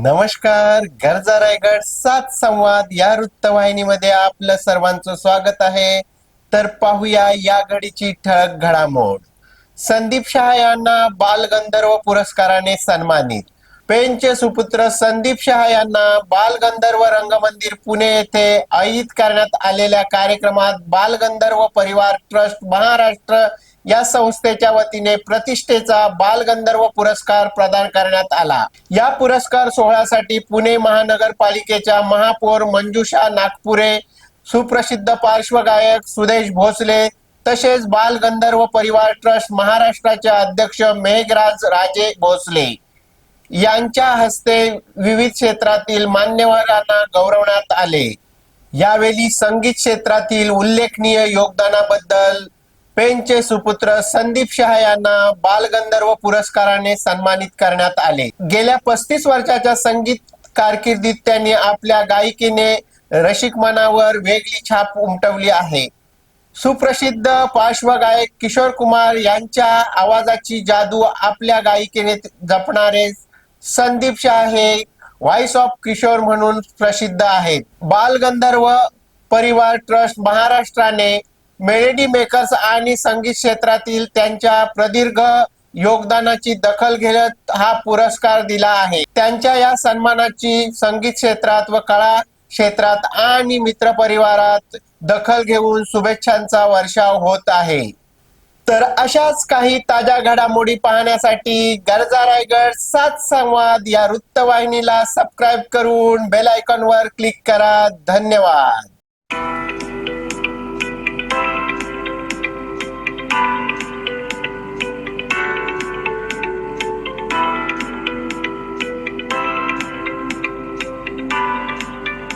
नमस्कार. गरजा रायगड सात संवाद या वृत्तवाहिनीमध्ये आपलं सर्वांचं स्वागत आहे. तर पाहूया या घडीची ठळक घडामोड. संदीप शहा यांना बालगंधर्व पुरस्काराने सन्मानित. पेणचे सुपुत्र संदीप शहा यांना बालगंधर्व रंगमंदिर पुणे येथे आयोजित करण्यात आलेल्या कार्यक्रमात बालगंधर्व परिवार ट्रस्ट महाराष्ट्र या संस्थेच्या वतीने प्रतिष्ठेचा बालगंधर्व पुरस्कार प्रदान करण्यात आला. या पुरस्कार सोहळ्यासाठी पुणे महानगरपालिकेच्या महापौर मंजुषा नागपुरे, सुप्रसिद्ध पार्श्वगायक सुदेश भोसले तसेच बालगंधर्व परिवार ट्रस्ट महाराष्ट्राचे अध्यक्ष मेघराज राजे भोसले यांच्या हस्ते विविध क्षेत्रातील मान्यवरांना गौरवण्यात आले. यावेळी संगीत क्षेत्रातील उल्लेखनीय योगदानाबद्दल पेणचे सुपुत्र संदीप शहा यांना बालगंधर्व पुरस्काराने सन्मानित करण्यात आले. गेल्या 35 वर्षाच्या संगीत कारकिर्दीत त्यांनी आपल्या गायकीने रसिक मनावर वेगळी छाप उमटवली आहे. सुप्रसिद्ध पार्श्वगायक किशोर कुमार यांच्या आवाजाची जादू आपल्या गायकीने जपणारे संदीप शहा हे व्हॉइस ऑफ किशोर म्हणून प्रसिद्ध आहेत. बालगंधर्व परिवार ट्रस्ट महाराष्ट्राने मेलेडी मेकर्स आणि संगीत क्षेत्रातील त्यांच्या प्रदीर्घ योगदानाची दखल घेत हा पुरस्कार दिला आहे. त्यांच्या या सन्मानाची संगीत क्षेत्रात व कला क्षेत्रात आणि मित्रपरिवारात दखल घेऊन शुभेच्छांचा वर्षाव होत आहे. तर अशाच काही ताज्या घडामोडी पाहण्यासाठी गरजा रायगड सात संवाद या वृत्तवाहिनीला सबस्क्राईब करून बेल आयकॉनवर क्लिक करा. धन्यवाद.